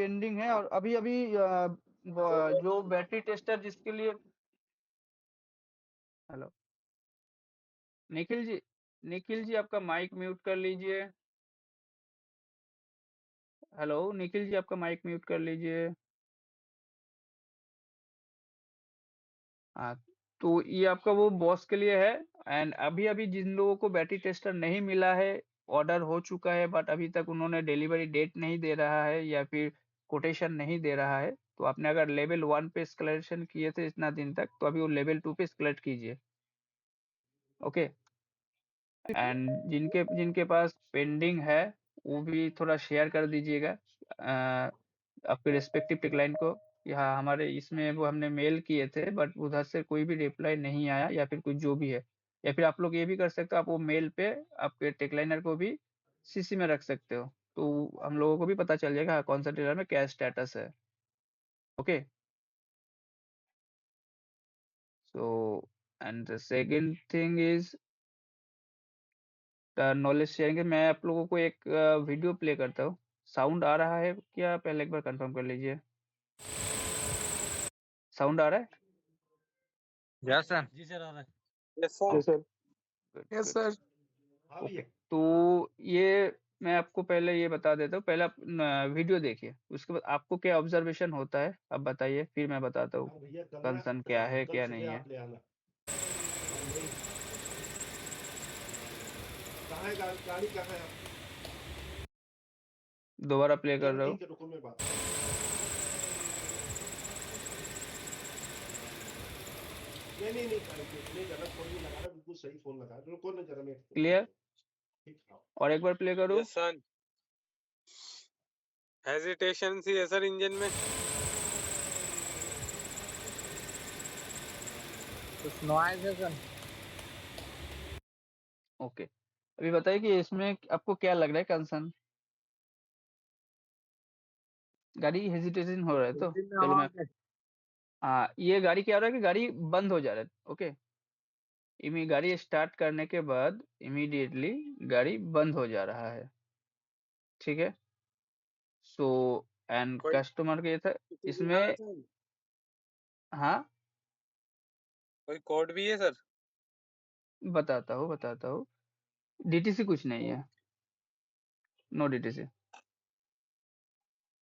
Pending है, और अभी अभी जो बैटरी टेस्टर जिसके लिए, हेलो निखिल जी, निखिल जी आपका माइक म्यूट कर लीजिए। हेलो निखिल जी, आपका माइक म्यूट कर लीजिए। हाँ, तो ये आपका वो बॉस के लिए है। एंड अभी अभी जिन लोगों को बैटरी टेस्टर नहीं मिला है, ऑर्डर हो चुका है बट अभी तक उन्होंने डिलीवरी डेट नहीं दे रहा है या फिर कोटेशन नहीं दे रहा है, तो आपने अगर लेवल 1 पे एस्केलेशन किए थे इतना दिन तक, तो अभी वो लेवल 2 पे एस्केलेट कीजिए। ओके। एंड जिनके जिनके पास पेंडिंग है वो भी थोड़ा शेयर कर दीजिएगा आपके रिस्पेक्टिव टिकलाइन को। यहाँ हमारे इसमें वो हमने मेल किए थे बट उधर से कोई भी रिप्लाई नहीं आया, या फिर कुछ जो भी है, या फिर आप लोग ये भी कर सकते हो, आप वो मेल पे आपके टेकलाइनर को भी सीसी में रख सकते हो, तो हम लोगों को भी पता चल जाएगा हाँ, कौन सा टेलर में क्या स्टेटस है। Okay. So and the second thing is knowledge sharing. मैं आप लोगों को एक वीडियो प्ले करता हूँ। साउंड आ रहा है क्या, पहले एक बार कंफर्म कर लीजिए। साउंड आ रहा है? Yes sir. जी सर, आ रहा है। Yes sir. Yes sir. Good yes good. Sir. Okay, तो ये मैं आपको पहले ये बता देता हूँ, पहले आप वीडियो देखिए, उसके बाद आपको क्या ऑब्जर्वेशन होता है आप बताइए, फिर मैं बताता हूँ कंसर्न क्या है क्या नहीं है। दोबारा प्ले कर रहा हूँ। क्लियर? और एक बार प्ले करूँ? Yes sir. हेजिटेशन सी है सर इंजन में। कुछ नॉइज है सर। ओके, अभी बताइए कि इसमें आपको क्या लग रहा है कंसर्न। गाड़ी हेजिटेशन हो रहा है, तो इंजन में चलो मैं, आवाज है। हाँ ये गाड़ी क्या हो रहा है कि गाड़ी बंद हो जा रहा है। ओके, गाड़ी स्टार्ट करने के बाद इमीडिएटली गाड़ी बंद हो जा रहा है। ठीक है। सो एंड कोई कस्टमर के था कोई भी है इसमें। सर? हाँ, कोई कोड भी है सर? बताता हूँ। डीटीसी कुछ नहीं है, नो डीटीसी।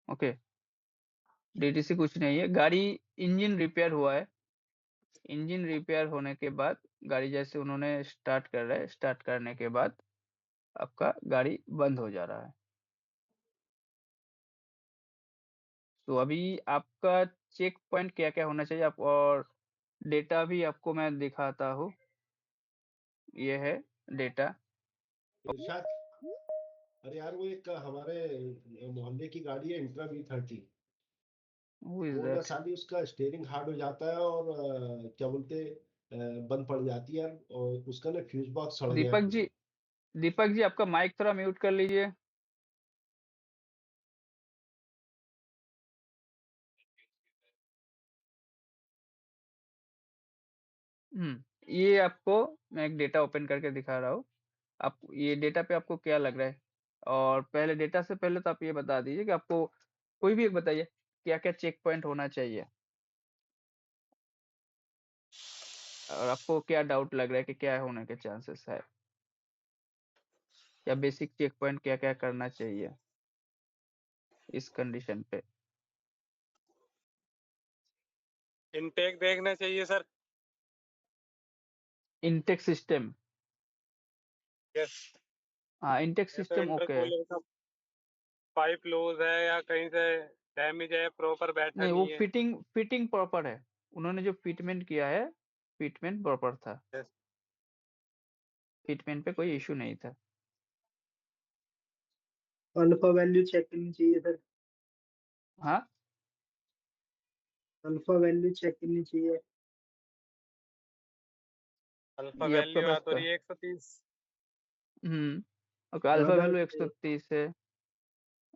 ओके, डीटीसी कुछ नहीं है। गाड़ी इंजन रिपेयर हुआ है। इंजन रिपेयर होने के बाद गाड़ी जैसे उन्होंने स्टार्ट कर रहा है, स्टार्ट करने के बाद आपका गाड़ी बंद हो जा रहा है। तो अभी आपका चेक पॉइंट क्या क्या होना चाहिए आप, और डेटा भी आपको मैं दिखाता हूँ। ये है डेटा। इरशाद, अरे यार वो एक हमारे मोहल्ले की गाड़ी है इंट्रा V30। हु इज वो ना दैट? साली उसका स्टीयरिंग हार्ड हो जाता है और क्या बोलते बंद पड़ जाती है और उसका ना फ्यूज बॉक्स सड़ गया है दीपक पूरा। जी, दीपक जी आपका माइक थोड़ा म्यूट कर लीजिए। ये आपको मैं एक डेटा ओपन करके दिखा रहा हूँ। आप ये डेटा पे आपको क्या लग रहा है, और पहले डेटा से पहले तो आप ये बता दीजिए कि आपको कोई भी एक बताइए क्या क्या चेक पॉइंट होना चाहिए, और आपको क्या डाउट लग रहा है कि क्या होने के चांसेस है, या बेसिक चेक पॉइंट क्या क्या करना चाहिए इस कंडीशन पे। इनटेक देखना चाहिए सर। Intake system, yes. हाँ इंटेक ये तो सिस्टम ओके है। इंटरकूलर का पाइप लूज है या कहीं से डैमेज है, प्रॉपर बैठा नहीं, वो नहीं है। फिटिंग फिटिंग प्रॉपर है, उन्होंने जो फिटमेंट किया है फिटमेंट प्रॉपर था, यस। फिटमेंट पे कोई इशू नहीं था। अल्फा वैल्यू चेक करनी चाहिए सर। हाँ, अल्फा वैल्यू चेक करनी चाहिए। अल्फा ये आपका वैल्यू आ पास तो का, रही है 130। ओके, अल्फा ज्यादा वैल्यू है, 130 है।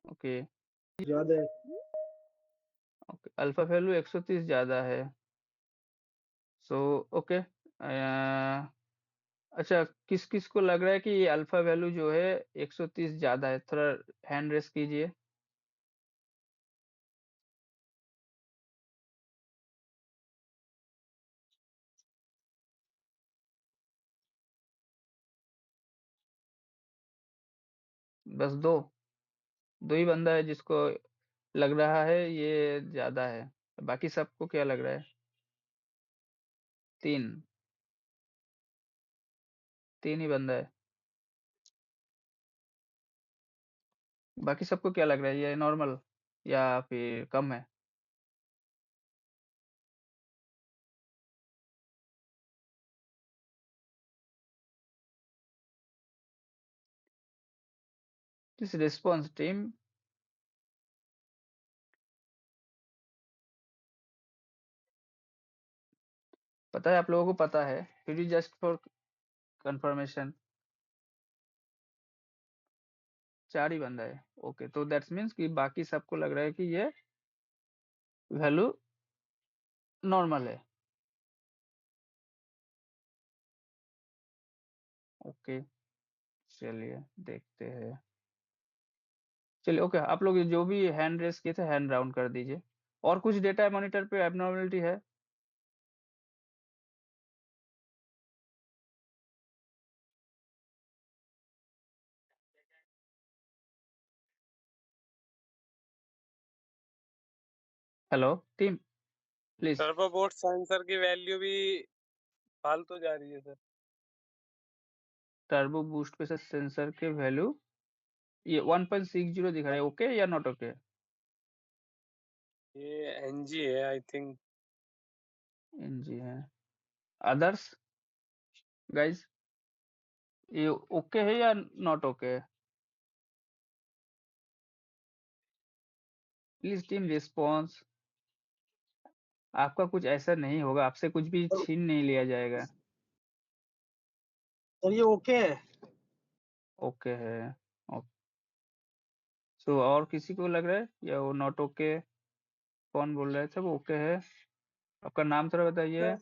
ओके, ज्यादा है। ओके अल्फा वैल्यू 130 ज्यादा है। सो ओके, अच्छा किस किस को लग रहा है कि ये अल्फा वैल्यू जो है 130 ज्यादा है, थोड़ा हैंड रेस कीजिए। बस दो ही बंदा है जिसको लग रहा है ये ज्यादा है, बाकी सबको क्या लग रहा है? 3 ही बंदा है, बाकी सबको क्या लग रहा है ये नॉर्मल या फिर कम है? This response team. पता है आप लोगों को, पता है, फिर भी जस्ट फॉर कंफर्मेशन 4 ही बंदा है। ओके, तो दैट्स मीन्स कि बाकी सबको लग रहा है कि ये वैल्यू नॉर्मल है। ओके, चलिए देखते हैं। चलिए ओके, आप लोग जो भी हैंड रेस किए थे हैंड राउंड कर दीजिए। और कुछ डेटा मॉनिटर पे एबनॉर्मलिटी है? Hello team, please. Turbo boost sensor की वैल्यू भी फालतू जा रही है सर। टर्बो बूस्ट पे से सेंसर के वैल्यू ये 1.60 दिखा रहा है, ओके या नॉट ओके? ये एनजी है आई थिंक। जी है। अदर्स गाइस, ये ओके है या नॉट ओके है? Please team response. आपका कुछ ऐसा नहीं होगा, आपसे कुछ भी छीन नहीं लिया जाएगा। और ये ओके है। ओके है। सो और किसी को लग रहा है या वो नॉट ओके? कौन बोल रहे थे वो ओके है? आपका नाम थोड़ा बताइए।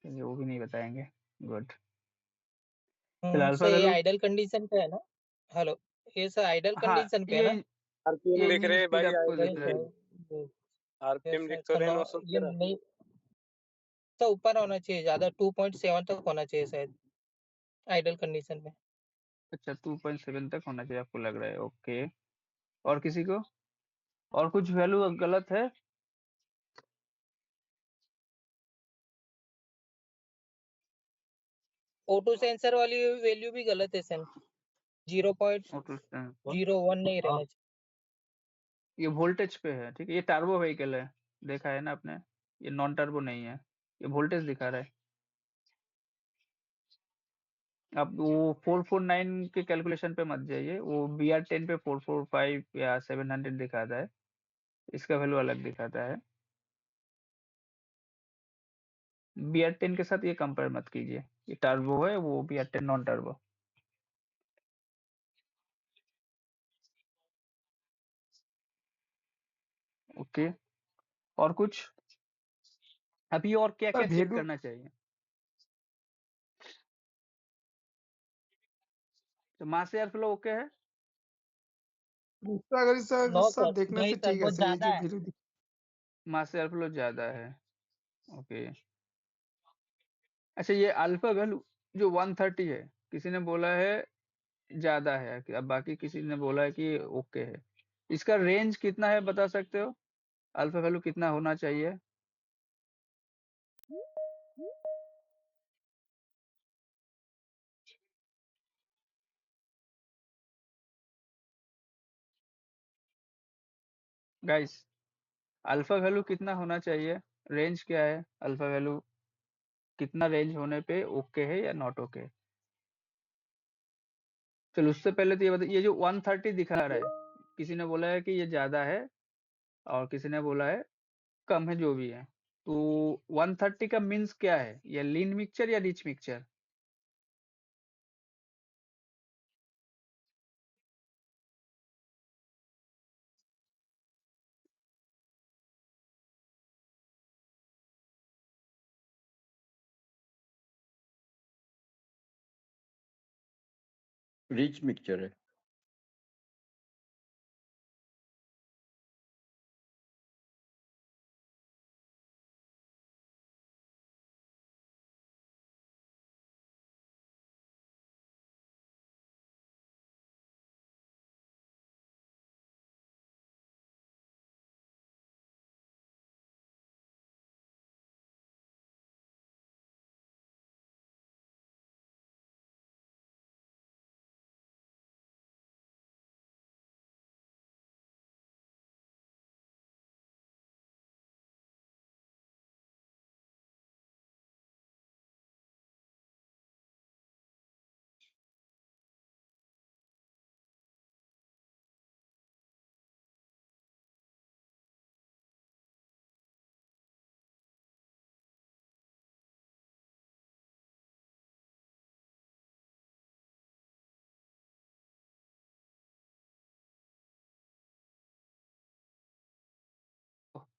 चलिए, वो भी नहीं बताएंगे। गुड। फिलहाल अल्फा सर ये वैल्यू, आइडल कंडीशन पे है ना? हेलो, ये सर आइडल हाँ, कंडीशन पे है ये ना? आरपीएम लिख इंजन रहे हैं स्पीड भाई, आपको नहीं दिख रहा है। सर, आरपीएम लिख तो सर रहे नो, ये 913। नहीं तो ऊपर होना चाहिए, ज्यादा 2.7 तक होना चाहिए शायद आइडल कंडीशन में। अच्छा, 2.7 तक होना चाहिए आपको लग रहा है, ओके। और किसी को और कुछ वैल्यू गलत है? O2 सेंसर वाली वैल्यू भी गलत है सर, 0.01 नहीं रहना चाहिए। ये वोल्टेज पे है, ठीक है, ये टर्बो व्हीकल है, देखा है ना आपने? ये नॉन टर्बो नहीं है, ये वोल्टेज दिखा रहा है। अब वो 449 के कैलकुलेशन पे मत जाइए, वो BR10 पे 445 या 700 दिखाता है, इसका वैल्यू अलग दिखाता है। BR10 के साथ ये कंपेयर मत कीजिए, ये टर्बो है, वो BR10 नॉन टर्बो। ओके, और कुछ अभी और क्या क्या चेक करना चाहिए? तो मास एयर फ्लो ओके है? दूसरा अगर सर नो सर सर, देखने नहीं से सर, ठीक है बहुत सर, ये ज्यादा जो है। वैल्यू मास एयर फ्लो ज्यादा है, ओके। अच्छा, ये अल्फा वैल्यू जो 130 है, किसी ने बोला है ज्यादा है, अब बाकी किसी ने बोला है कि ओके है। इसका रेंज कितना है बता सकते हो? अल्फा वैल्यू कितना होना चाहिए? गाइस, अल्फा वैल्यू कितना होना चाहिए? रेंज क्या है? अल्फा वैल्यू कितना रेंज होने पे ओके है या नॉट ओके? चलो उससे पहले तो ये बताइए, ये जो 130 दिखा रहा है, किसी ने बोला है कि ये ज्यादा है और किसी ने बोला है कम है, जो भी है। तो 130 का मीन्स क्या है? ये लीन मिक्सचर या रिच मिक्सचर? रिच मिक्सचर है।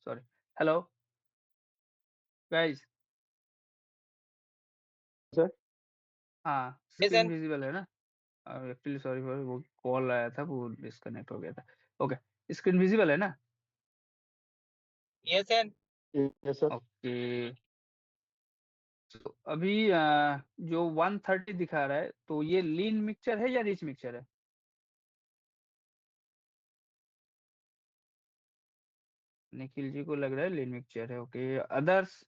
सॉरी। Hello guys. सर हाँ, Yes, स्क्रीन sir. विजिबल है ना? एक्चुअली सॉरी फॉर वो कॉल आया था, वो डिस्कनेक्ट हो गया था। ओके, स्क्रीन विजिबल है ना? Yes, sir. Yes sir okay. तो अभी जो 130 दिखा रहा है, तो ये लीन मिक्सचर है या रिच मिक्सचर है? निखिल जी को लग रहा है लीन मिक्सचर है। Okay, others?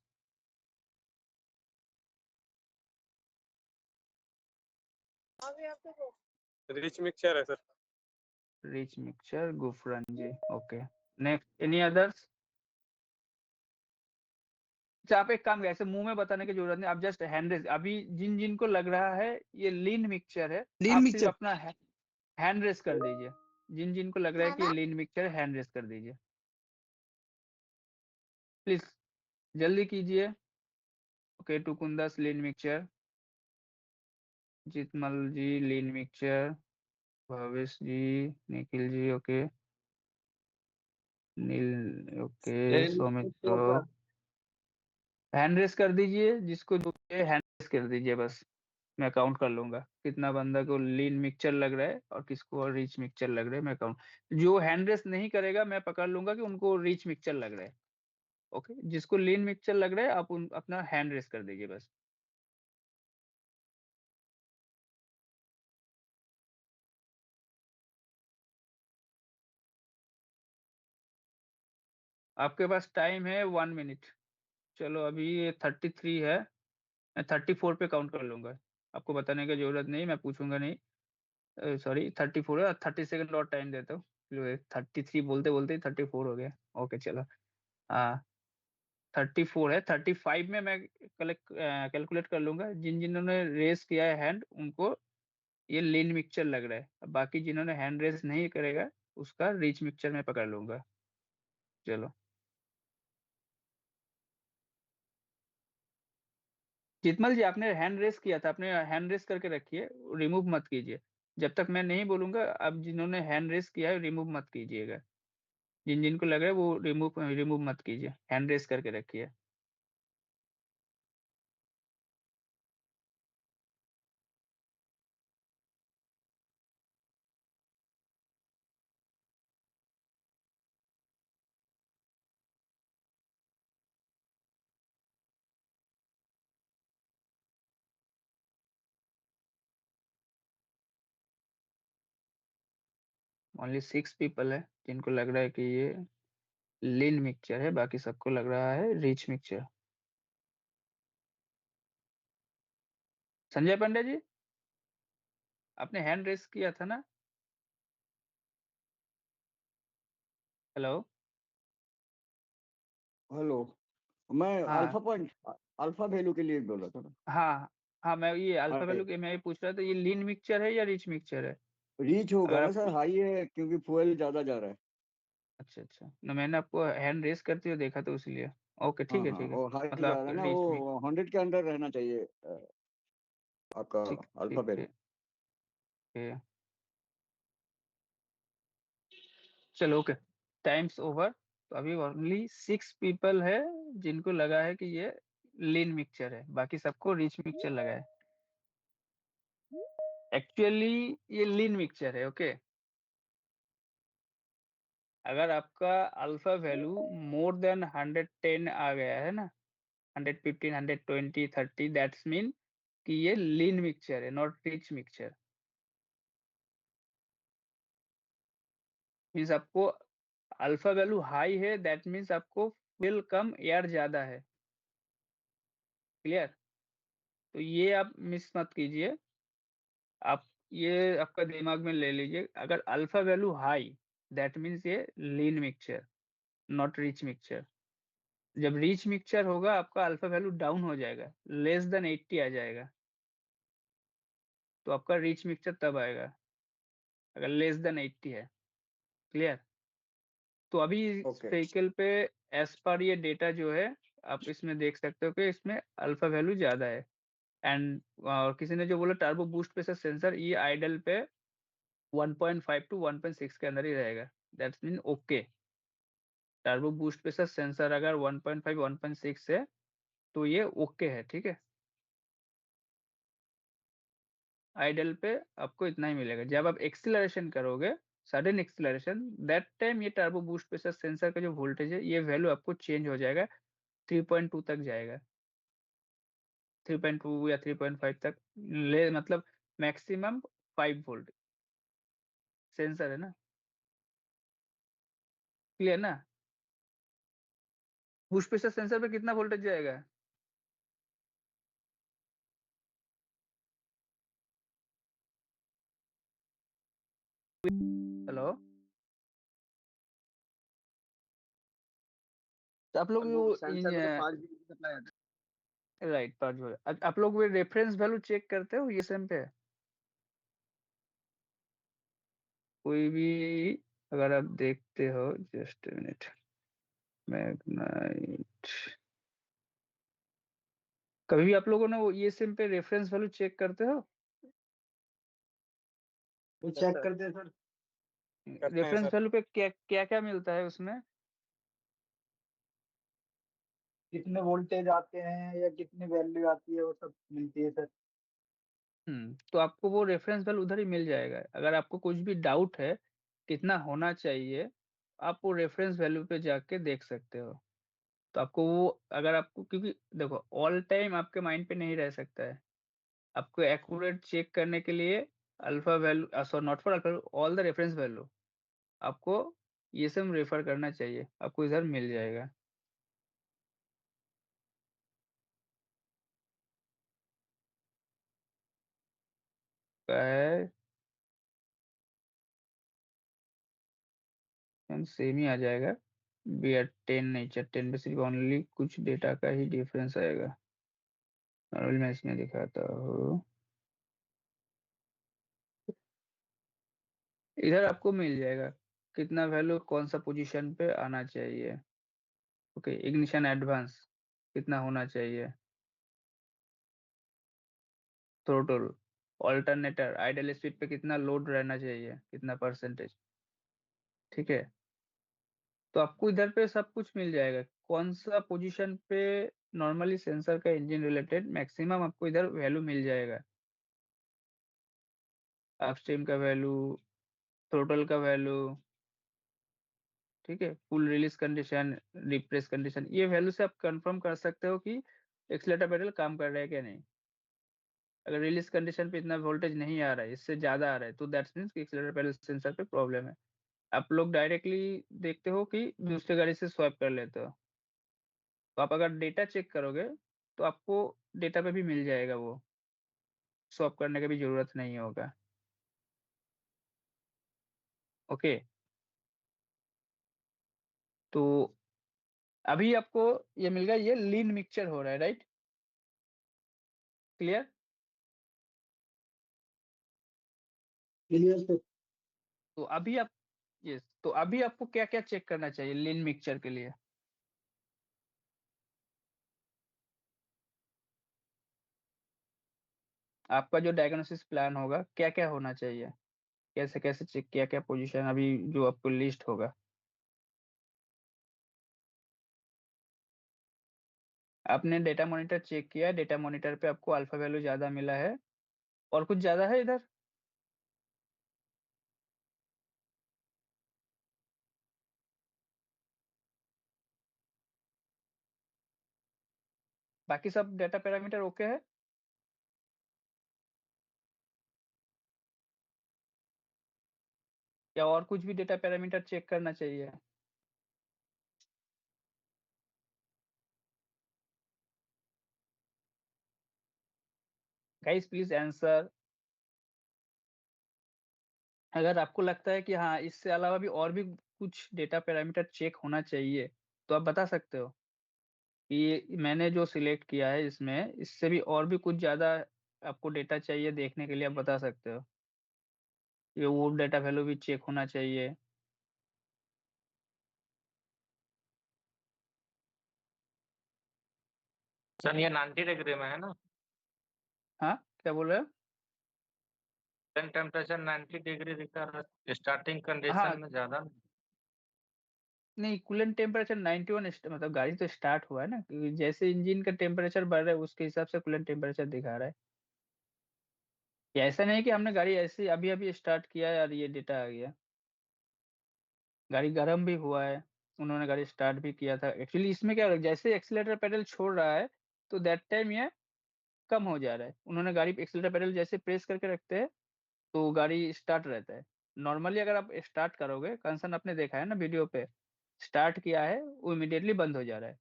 रिच मिक्सचर है sir. Rich mixture Gufran ji. Okay, next any others? अच्छा, आप एक काम करें, ऐसे मुंह में बताने की जरूरत नहीं, आप जस्ट हैंड रेस, अभी जिन जिन को लग रहा है ये लीन मिक्सचर है, आप सिर्फ अपना हैंड रेस कर दीजिए। जिन जिन को लग रहा है कि ये लीन मिक्सचर है, हैंड रेस कर दीजिए प्लीज, जल्दी कीजिए। ओके, टुकुंदस लीन मिक्सचर, जीतमल जी lean mixture, Bhavesh ji, Nikhil ji, okay, नील, ओके, सौमित्र, हैंड रेस कर दीजिए, जिसको जो हैंड रेस कर दीजिए बस, मैं काउंट कर लूंगा कितना बंदा को लीन मिक्सचर लग रहा है और किसको और रिच मिक्सचर लग रहा है, मैं काउंट। जो हैंड रेस नहीं करेगा मैं पकड़ लूंगा कि उनको रिच मिक्सचर लग रहा है। ओके, जिसको लीन मिक्सचर लग रहा है आप अपना हैंड रेस कर दीजिए बस। आपके पास टाइम है 1 मिनट। चलो अभी ये 33 है, मैं 34 पे काउंट कर लूंगा, आपको बताने की जरूरत नहीं, मैं पूछूंगा नहीं। सॉरी, 34 है, 30 सेकंड और टाइम देता हूँ। 33 बोलते बोलते ही 34 हो गया। ओके चलो, हाँ 34 है, 35 में मैं कलेक्ट कैलकुलेट कर लूंगा, जिन जिन्होंने रेस किया है हैंड उनको ये लीन मिक्सचर लग रहा है, अब बाकी जिन्होंने हैंड रेस नहीं करेगा उसका रिच मिक्सचर में पकड़ लूंगा। चलो, जितमल जी आपने हैंड रेस किया था, आपने हैंड रेस करके रखिए, रिमूव मत कीजिए जब तक मैं नहीं बोलूंगा। अब जिन्होंने हैंड रेस किया है रिमूव मत कीजिएगा, जिन जिनको लग रहा है वो रिमूव रिमूव मत कीजिए, हैंड रेस करके रखिए। ओनली 6 पीपल है जिनको लग रहा है कि ये लीन मिक्सचर है, बाकी सबको लग रहा है रिच मिक्सचर। संजय पांडे जी, आपने हैंड रेस किया था ना? हेलो। हेलो। मैं हाँ अल्फा वैल्यू के लिए बोला था ना। हाँ हाँ, मैं ये अल्फा अरे वैल्यू के मैं ये पूछ रहा था, ये लीन मिक्सचर है या रिच मिक्सचर है? रीच होगा अगर ना सर, आपको, हाई है क्योंकि फ्यूल ज्यादा जा रहा है। अच्छा अच्छा, ना मैंने आपको हैंड रेस करते हुए देखा तो इसलिए। ओके हाँ ठीक है हाँ, ठीक है, वो हाई मतलब जा रहा आपका है ना, रिच मिक्स, वो 100 के अंदर रहना चाहिए आपका ठीक अल्फा ठीक है, वैल्यू। ठीक। चलो ओके, टाइम्स ओवर। तो अभी ओनली 6 पीपल है जिनको लगा है कि ये लीन मिक्सचर है, बाकी सबको रिच मिक्सचर लगा है। एक्चुअली ये लीन मिक्सचर है। ओके, अगर आपका अल्फा वैल्यू मोर देन 110 आ गया है ना, 115, 120, 30, दैट्स मीन कि ये लीन मिक्सचर है, नॉट रिच मिक्सचर। मीन्स आपको अल्फा वैल्यू हाई है, दैट मीन्स आपको विल कम एयर ज्यादा है। क्लियर? तो ये आप मिस मत कीजिए, आप ये आपका दिमाग में ले लीजिए, अगर alpha value high that means ये lean mixture, not rich mixture. जब रिच मिक्सचर होगा आपका अल्फा वैल्यू डाउन हो जाएगा, लेस देन 80 आ जाएगा, तो आपका रिच मिक्सचर तब आएगा अगर लेस देन 80 है। क्लियर? तो अभी इस ओके व्हीकल पे एज पर ये डेटा जो है, आप इसमें देख सकते हो कि इसमें अल्फा वैल्यू ज्यादा है। एंड किसी ने जो बोला टर्बो बूस्ट पे से सेंसर, ये आइडल पे 1.5 to 1.6 के अंदर ही रहेगा, that's mean okay. Turbo boost पे सर सेंसर अगर 1.5 1.6 है तो ये ओके है, ठीक है। आइडल पे आपको इतना ही मिलेगा। जब आप एक्सीलरेशन करोगे, सडन एक्सीलरेशन, दैट टाइम ये टर्बो बूस्ट प्रेशर सेंसर का जो वोल्टेज है ये वैल्यू आपको चेंज हो जाएगा, 3.2 तक जाएगा, 3.2 या 3.5 तक ले, मतलब मैक्सिमम 5 वोल्ट सेंसर है ना, क्लियर ना। बूस्ट प्रेशर सेंसर पे कितना वोल्टेज जाएगा? हेलो, तो आप लोग लोड सेंसर में तो 5 वोल्ट की सप्लाई आता राइट, 5 वोल्ट। आप लोग वो रेफरेंस वैल्यू चेक करते हो ईएसएम पे? कोई भी अगर आप देखते हो, जस्ट मिनट, मैग्नाइट, कभी भी आप लोगों ने वो ईएसएम पे रेफरेंस वैल्यू चेक करते हो? वो Yes, चेक sir. करते हैं सर, करते हैं रेफरेंस सर। वैल्यू पे क्या क्या क्या मिलता है उसमें? कितने वोल्टेज आते हैं या कितनी वैल्यू आती है वो सब मिलती है सर। तो आपको वो रेफरेंस वैल्यू उधर ही मिल जाएगा। अगर आपको कुछ भी डाउट है कितना होना चाहिए, आप वो रेफरेंस वैल्यू पे जाके देख सकते हो। तो आपको वो, अगर आपको, क्योंकि देखो ऑल टाइम आपके माइंड पे नहीं रह सकता है, आपको एक्यूरेट चेक करने के लिए alpha value, sorry not for alpha, all the reference value आपको ये सब रेफर करना चाहिए, आपको इधर मिल जाएगा। सेम ही आ जाएगा, बी आर 10 नहीं, 10 पे सिर्फ ओनली कुछ डेटा का ही डिफरेंस आएगा। नॉर्मल मैं इसमें दिखाता हूँ, इधर आपको मिल जाएगा कितना वैल्यू कौन सा पोजीशन पे आना चाहिए। ओके, इग्निशन एडवांस कितना होना चाहिए, थ्रोटल, ऑल्टरनेटर आइडल स्पीड पे कितना लोड रहना चाहिए, कितना परसेंटेज, ठीक है। तो आपको इधर पे सब कुछ मिल जाएगा, कौन सा पोजीशन पे नॉर्मली सेंसर का इंजन रिलेटेड मैक्सिमम आपको इधर वैल्यू मिल जाएगा। अपस्ट्रीम का वैल्यू, थ्रोटल का वैल्यू, ठीक है, full release condition, repress condition, ये वैल्यू से आप कंफर्म कर सकते हो कि एक्सीलरेटर पेडल काम कर रहा है क्या नहीं। अगर रिलीज कंडीशन पे इतना वोल्टेज नहीं आ रहा है, इससे ज्यादा आ रहा है, तो दैट्स मींस कि एक्सीलरेटर पेडल सेंसर पे प्रॉब्लम है। आप लोग डायरेक्टली देखते हो कि दूसरे गाड़ी से स्वैप कर लेते हो, तो आप अगर डेटा चेक करोगे तो आपको डेटा पे भी मिल जाएगा, वो स्वैप करने की भी जरूरत नहीं होगा। ओके, तो अभी आपको ये मिल गया, ये लीन मिक्सचर हो रहा है, राइट, क्लियर। Clear sir. तो अभी आप, यस, तो अभी आपको क्या क्या चेक करना चाहिए लीन मिक्सचर के लिए? आपका जो डायग्नोसिस प्लान होगा क्या क्या होना चाहिए, कैसे कैसे चेक, क्या क्या पोजीशन अभी जो आपको लिस्ट होगा। आपने डेटा मॉनिटर चेक किया, डेटा मॉनिटर पे आपको अल्फा वैल्यू ज्यादा मिला है, और कुछ ज्यादा है इधर? बाकी सब डेटा पैरामीटर ओके है? या और कुछ भी डेटा पैरामीटर चेक करना चाहिए? Guys please answer. अगर आपको लगता है कि हाँ इससे अलावा भी और भी कुछ डेटा पैरामीटर चेक होना चाहिए, तो आप बता सकते हो कि ये मैंने जो सिलेक्ट किया है इसमें, इससे भी और भी कुछ ज्यादा आपको डेटा चाहिए देखने के लिए, आप बता सकते हो। ये वो डेटा वैल्यू भी चेक होना चाहिए। सर ये 90 डिग्री में है ना? हाँ, क्या बोल रहे हो? टेम्परेचर 90 डिग्री दिखा रहा है, स्टार्टिंग कंडीशन हाँ, में ज्यादा नहीं। नहीं, कूलेंट टेम्परेचर 91 मतलब गाड़ी तो स्टार्ट हुआ है ना, क्योंकि जैसे इंजन का टेम्परेचर बढ़ रहा है उसके हिसाब से कूलेंट टेम्परेचर दिखा रहा है। ये ऐसा नहीं है कि हमने गाड़ी ऐसे अभी अभी स्टार्ट किया है और ये डेटा आ गया। गाड़ी गर्म भी हुआ है, उन्होंने गाड़ी स्टार्ट भी किया था। एक्चुअली इसमें क्या हो रहा है, जैसे एक्सीलरेटर पेडल छोड़ रहा है तो दैट टाइम ये कम हो जा रहा है। उन्होंने गाड़ी पे एक्सीलरेटर पेडल जैसे प्रेस करके रखते हैं तो गाड़ी स्टार्ट रहता है। नॉर्मली अगर आप स्टार्ट करोगे, कंसर्न आपने देखा है ना वीडियो पे, स्टार्ट किया है वो इमीडिएटली बंद हो जा रहा है।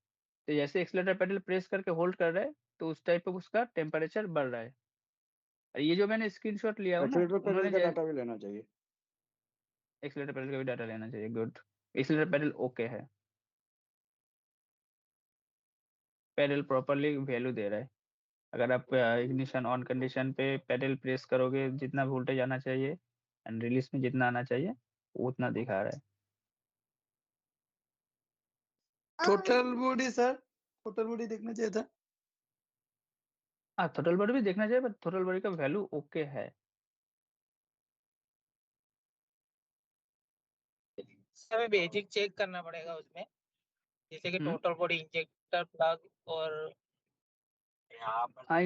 तो जैसे एक्सीलरेटर पेडल प्रेस करके होल्ड कर रहा है तो उस टाइप पे उसका टेम्परेचर बढ़ रहा है। और ये जो मैंने स्क्रीनशॉट लिया हूँ ना, एक्सीलरेटर पेडल उन्होंने का डाटा भी लेना चाहिए। एक्सीलरेटर पेडल का भी डाटा लेना चाहिए। गुड, एक्सीलरेटर पेडल ओके है, पेडल प्रॉपरली वैल्यू दे रहा है। अगर आप इग्निशन ऑन कंडीशन पे पेडल प्रेस करोगे, जितना वोल्टेज आना चाहिए एंड रिलीज में जितना आना चाहिए वो उतना दिखा रहा है। Total body sir, total body देखना चाहिए था। हाँ, थ्रोटल बॉडी भी देखना चाहिए, बट थ्रोटल बॉडी का वैल्यू ओके है। सर हमें बेसिक चेक करना पड़ेगा उसमें, जैसे कि टोटल बॉडी, इंजेक्टर, प्लग और यहाँ पर हाँ,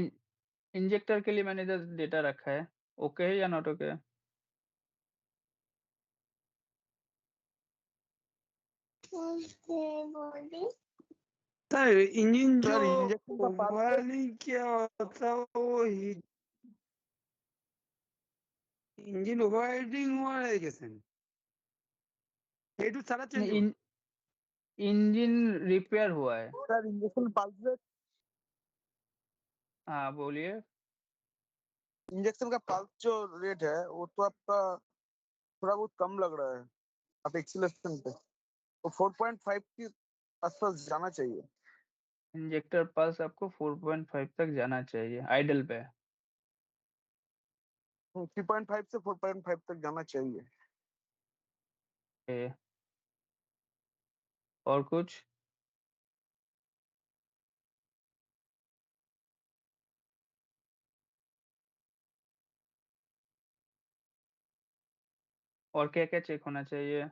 इंजेक्टर के लिए मैंने इधर डेटा रखा है, ओके है या नॉट ओके है? सर इंजन जो सर इंजेक्शन का पार्ट ओवरहाउलिंग किया होता वो इंजन ओवरहाइडिंग हुआ है क्या सर? ये तो सारा चेंज हुआ। नहीं, इंजन रिपेयर हुआ है। सर इंजेक्शन पल्स हाँ बोलिए। इंजेक्शन का पल्स जो रेट है वो तो आपका थोड़ा बहुत कम लग रहा है। आप एक्सीलरेशन पे तो 4.5 के आसपास जाना चाहिए। इंजेक्टर पल्स आपको 4.5 तक जाना चाहिए आइडल पे। 3.5 से 4.5 तक जाना चाहिए। ए, और कुछ? और क्या क्या चेक होना चाहिए?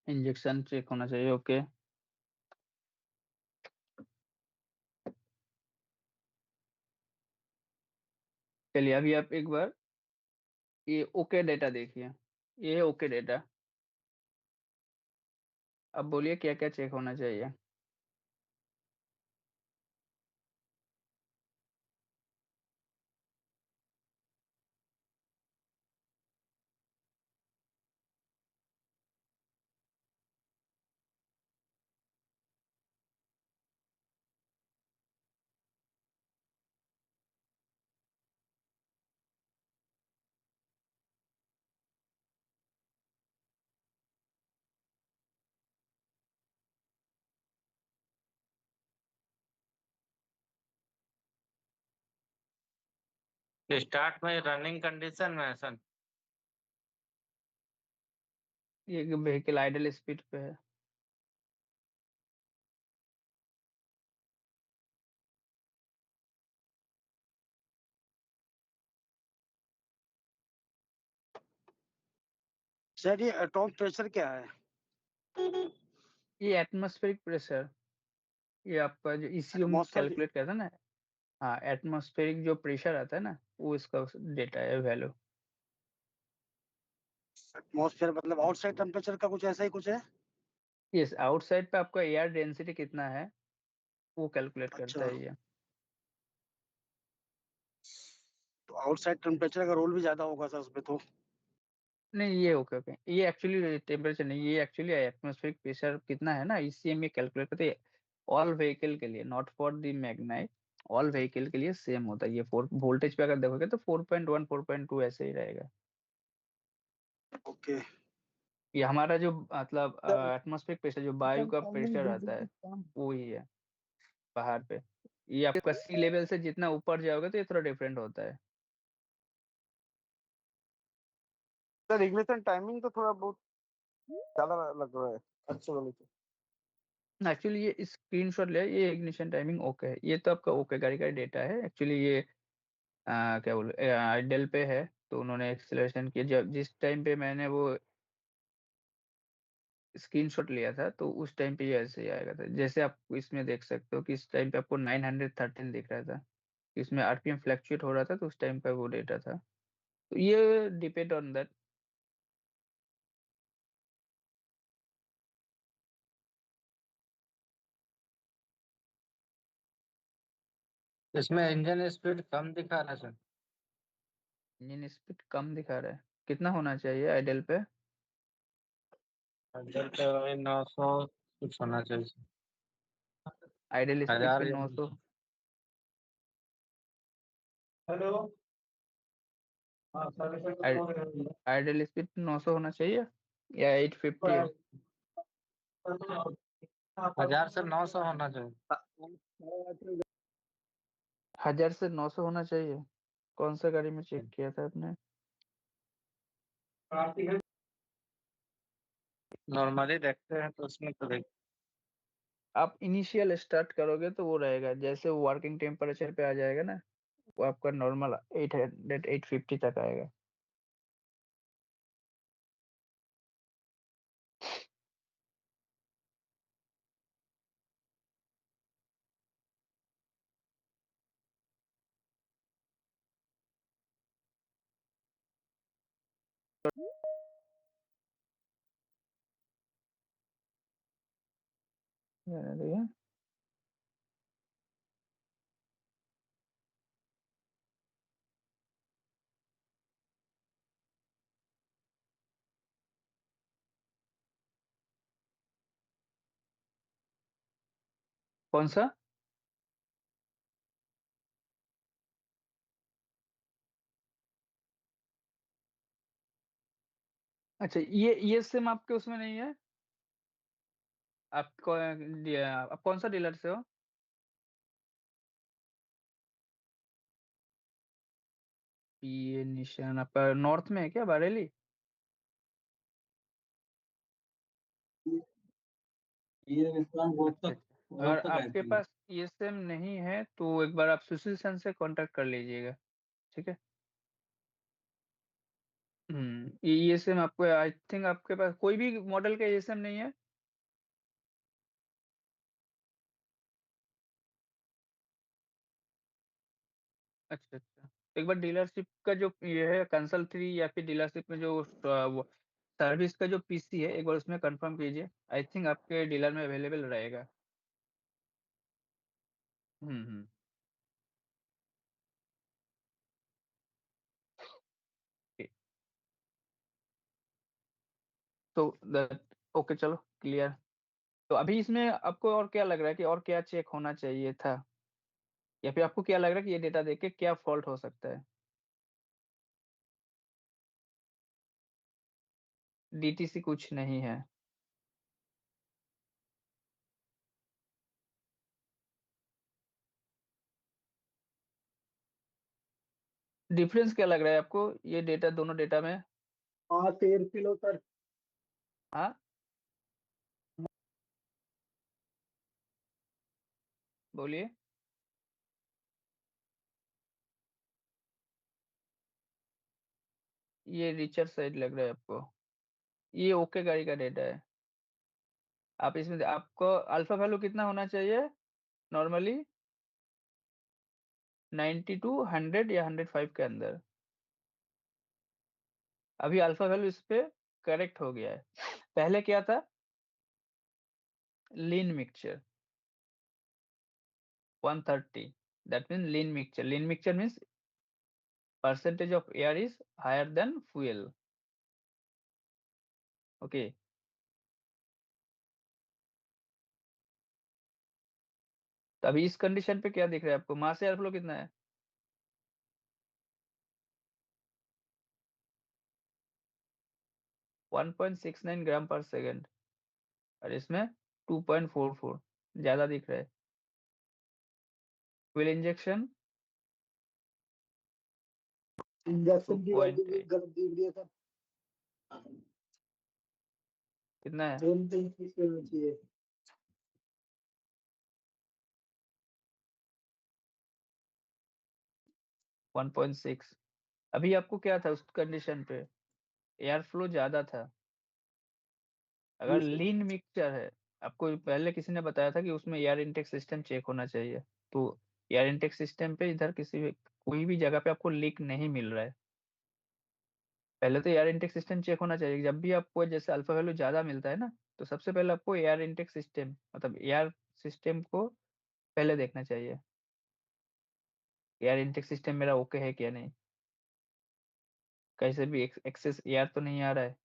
इंजेक्शन चेक होना चाहिए, ओके। चलिए अभी आप एक बार ये ओके डेटा देखिए, ये ओके डेटा। अब बोलिए क्या क्या चेक होना चाहिए। स्टार्ट में रनिंग कंडीशन में है सर। ये व्हीकल आइडल स्पीड पे है। सर ये एटॉमिक प्रेशर क्या है? ये एटमॉस्फेरिक प्रेशर, ये आपका जो ईसीएम एटमॉस्फेयर, कैलकुलेट करता है ना। हाँ, एटमॉस्फेरिक जो प्रेशर आता है ना वो इसका डेटा है, वैल्यू। एटमॉस्फेयर मतलब आउटसाइड टेम्परेचर का कुछ ऐसा ही कुछ है। यस, आउटसाइड पे आपका एयर डेंसिटी कितना है वो कैलकुलेट करता अच्छा, है ये। तो आउटसाइड टेम्परेचर का रोल भी ज्यादा होगा सर उसमें तो। नहीं, ये ओके ओके, ये एक्चुअली टेम्परेचर नहीं, ये एक्चुअली एटमॉस्फेरिक प्रेशर कितना है ना, इससे हम ये कैलकुलेट करते हैं ऑल व्हीकल के लिए, not for the Magnite. All vehicle के लिए सेम होता है ये। 4 वोल्टेज पे अगर देखोगे तो 4.1 4.2 ऐसे ही रहेगा। ओके ये हमारा जो मतलब सर एटमॉस्फेरिक प्रेशर, जो वायु का प्रेशर आता है वो ही है बाहर पे। ये आपका सी लेवल से जितना ऊपर जाओगे तो ये थोड़ा डिफरेंट होता है। सर इग्निशन टाइमिंग तो थोड़ा बहुत ज्यादा लग रहा है अच्छे वाले से। एक्चुअली ये स्क्रीनशॉट लिया, ये इग्निशन टाइमिंग ओके है, ये तो आपका ओके गाड़ी का डेटा है। एक्चुअली ये क्या बोले आइडल पे है तो उन्होंने एक्सेलरेशन किया जब जिस टाइम पे मैंने वो स्क्रीनशॉट लिया था तो उस टाइम पे ये ऐसे ही आएगा था। जैसे आप इसमें देख सकते हो कि इस टाइम पे आपको 913 दिख रहा था। इसमें आरपीएम फ्लक्चुएट हो रहा था तो उस टाइम पे वो डेटा था। तो ये डिपेंड ऑन दैट। इसमें इंजन स्पीड कम दिखा रहा है सर। इंजन स्पीड कम दिखा रहा है। कितना होना चाहिए आइडल पे? अंदर पे वही 900 कुछ होना चाहिए सर। आइडल स्पीड पे 1000 900। हेलो। हाँ सर आइडल स्पीड 900 होना चाहिए या 850 है? 1000 से 900 होना चाहिए। 1000 से 900 होना चाहिए। कौन सा गाड़ी में चेक किया था आपने? नॉर्मली देखते हैं तो उसमें तो देख। आप इनिशियल स्टार्ट करोगे तो वो रहेगा, जैसे वो वर्किंग टेम्परेचर पे आ जाएगा ना, वो आपका नॉर्मल 800 850 तक आएगा। रहने दीजिए। कौन सा? अच्छा, ये सिम आपके उसमें नहीं है? आपको आप कौन सा डीलर से हो? ये निशान आपका नॉर्थ में है क्या, बरेली? ये रिस्पांस बहुत अच्छा तक अच्छा, बहुत अगर तक आपके रहती है। पास ये सिम नहीं है तो एक बार आप सुशील सन से कांटेक्ट कर लीजिएगा। ठीक है। ये सिम आपको, आई थिंक आपके पास कोई भी मॉडल का ये सिम नहीं है? अच्छा अच्छा, तो एक बार डीलरशिप का जो ये है कंसल 3 या फिर डीलरशिप में जो वो सर्विस का जो पीसी है, एक बार उसमें कंफर्म कीजिए। आई थिंक आपके डीलर में अवेलेबल रहेगा। हम्म। ठीक। तो दैट ओके, चलो क्लियर। तो अभी इसमें आपको और क्या लग रहा है कि और क्या चेक होना चाहिए था, या फिर आपको क्या लग रहा है कि ये डेटा देख के क्या फॉल्ट हो सकता है? डीटीसी कुछ नहीं है। डिफरेंस क्या लग रहा है आपको ये डेटा, दोनों डेटा में? 5 एयर किलो सर। हाँ, बोलिए। ये रिचर साइड लग रहा है आपको? ये ओके गाड़ी का डेटा है। आप इसमें आपको अल्फा वैल्यू कितना होना चाहिए नॉर्मली? 90 टू 100 या 105 के अंदर। अभी अल्फा वैल्यू इस पे करेक्ट हो गया है। पहले क्या था? Lean mixture 130, that mean lean mixture. Lean mixture means percentage of air is higher than fuel. Okay. तो अभी इस कंडीशन पे क्या दिख रहा है आपको? मास एयर फ्लो कितना है? 1.69 ग्राम पर सेकेंड, और इसमें 2.44 ज्यादा दिख रहा है। फ्यूल इंजेक्शन इंजेक्शन की वैल्यू भी 2.8। गलत दिख रही है सर। कितना है? सेम थिंग चीज करनी चाहिए। 1.6। अभी आपको क्या था उस कंडीशन पे? एयर फ्लो ज्यादा था। अगर लीन मिक्सचर है, आपको पहले किसी ने बताया था कि उसमें एयर इनटेक सिस्टम चेक होना चाहिए, तो एयर इनटेक सिस्टम पे इधर कोई भी जगह पे आपको लीक नहीं मिल रहा है। पहले तो एयर इनटेक सिस्टम चेक होना चाहिए। जब भी आपको जैसे अल्फा वैल्यू ज्यादा मिलता है ना, तो सबसे पहले आपको एयर इनटेक सिस्टम मतलब एयर सिस्टम को पहले देखना चाहिए, एयर इनटेक सिस्टम मेरा ओके है क्या नहीं, कहीं से भी एक्सेस एयर तो नहीं आ रहा है।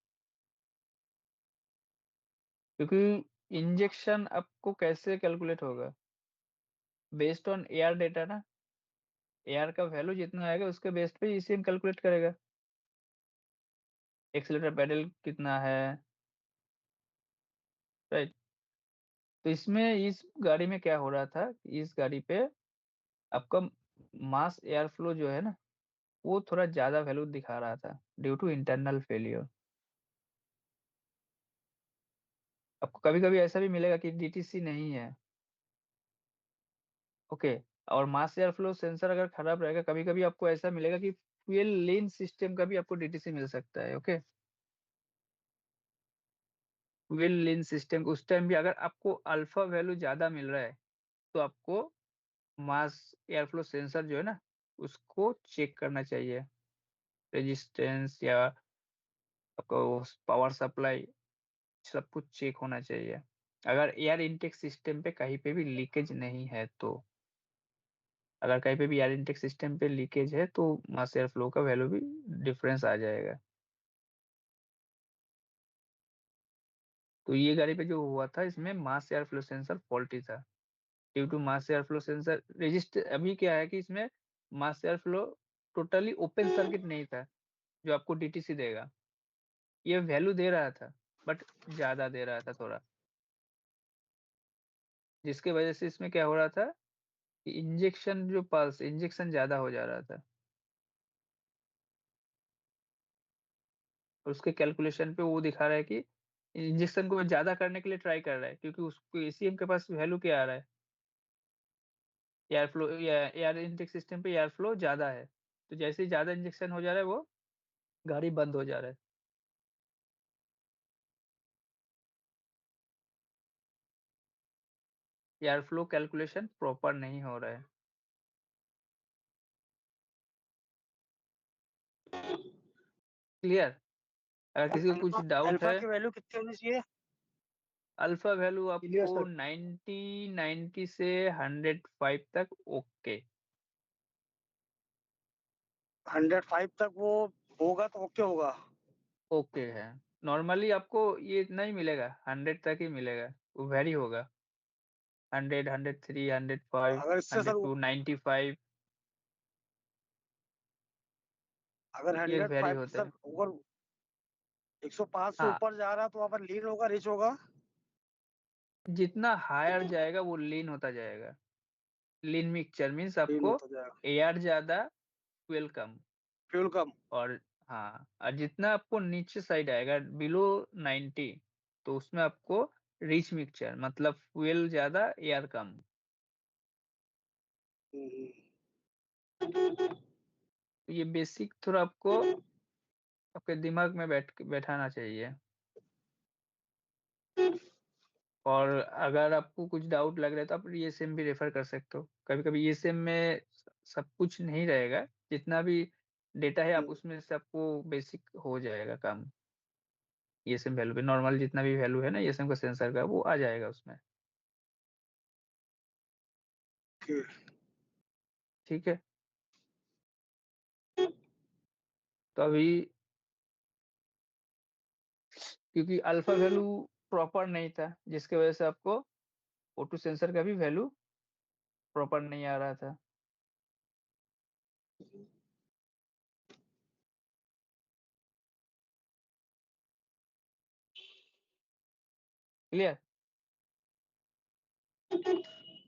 क्योंकि इंजेक्शन आपको कैसे कैलकुलेट होगा, बेस्ड ऑन एयर डेटा ना, एयर का वैल्यू जितना आएगा उसके बेस्ड पे ईसीएम कैलकुलेट करेगा, एक्सीलरेटर पेडल कितना है, राइट। तो इसमें इस गाड़ी में क्या हो रहा था, इस गाड़ी पे आपका मास एयर फ्लो जो है ना, वो थोड़ा ज्यादा वैल्यू दिखा रहा था ड्यू टू इंटरनल फेलियर। आपको कभी कभी ऐसा भी मिलेगा कि डीटीसी नहीं है, ओके। और मास एयर फ्लो सेंसर अगर खराब रहेगा, कभी कभी आपको ऐसा मिलेगा कि फ्यूल लेन सिस्टम का भी आपको डीटीसी मिल सकता है, ओके। फ्यूल लेन सिस्टम उस टाइम भी अगर आपको अल्फा वैल्यू ज्यादा मिल रहा है, तो आपको मास एयर फ्लो सेंसर जो है ना, उसको चेक करना चाहिए, रेजिस्टेंस या आपको पावर सप्लाई सब कुछ चेक होना चाहिए। अगर एयर इनटेक सिस्टम पे कहीं पे भी लीकेज नहीं है तो, अगर कहीं पे भी एयर इनटेक सिस्टम पे लीकेज है तो मास एयर फ्लो का वैल्यू भी डिफरेंस आ जाएगा। तो ये गाड़ी पे जो हुआ था, इसमें mass air flow sensor faulty था। Due to mass air flow sensor register, अभी क्या है कि इसमें mass air flow totally open circuit नहीं था जो आपको डीटीसी देगा। ये वैल्यू दे रहा था बट ज्यादा दे रहा था थोड़ा, जिसके वजह से इसमें क्या हो रहा था कि इंजेक्शन जो पल्स इंजेक्शन ज्यादा हो जा रहा था, और उसके कैलकुलेशन पे वो दिखा रहा है कि इंजेक्शन को ज्यादा करने के लिए ट्राई कर रहा है, क्योंकि उसको एसीएम के पास वैल्यू क्या आ रहा है, एयर फ्लो या एयर इनटेक सिस्टम पे एयर फ्लो ज्यादा है, तो जैसे ही ज्यादा इंजेक्शन हो जा रहा है वो गाड़ी बंद हो जा रहा है। एयर फ्लो कैलकुलेशन प्रॉपर नहीं हो रहा है, क्लियर। अगर किसी को कुछ डाउट अल्फा है, की वैल्यू कितनी होनी चाहिए? अल्फा वैल्यू क्लियर आपको सर। 90 से 105 तक ओके। 105 तक वो होगा तो ओके होगा। ओके है, नॉर्मली आपको ये नहीं मिलेगा, 100 तक ही मिलेगा, वो वेरी होगा 100, 103, 105, अगर इससे सर 102, 95, अगर ये वेरी 105 होते सर हैं। ओवर 105 से हाँ, ऊपर जा रहा है तो वहाँ पर लीन होगा, रिच होगा। जितना हायर जाएगा वो लीन होता जाएगा। लीन मिक्सचर मीन्स लीन आपको होता जाएगा, एयर ज्यादा फ्यूल कम। फ्यूल कम। और हाँ, और जितना आपको नीचे साइड आएगा बिलो 90, तो उसमें आपको रिच मिक्सचर मतलब फ्यूल ज्यादा एयर कम। हम्म, तो ये बेसिक थोड़ा आपको आपके दिमाग में बैठाना चाहिए। और अगर आपको कुछ डाउट लग रहा है तो आप ईएसएम भी रेफर कर सकते हो। कभी कभी ईएसएम में सब कुछ नहीं रहेगा, जितना भी डेटा है आप उसमें से आपको बेसिक हो जाएगा काम। ईएसएम वैल्यू पे नॉर्मल जितना भी वैल्यू है ना ईएसएम का सेंसर का, वो आ जाएगा उसमें, ठीक है। तो अभी क्योंकि अल्फा वैल्यू प्रॉपर नहीं था, जिसके वजह से आपको O2 सेंसर का भी वैल्यू प्रॉपर नहीं आ रहा था। क्लियर।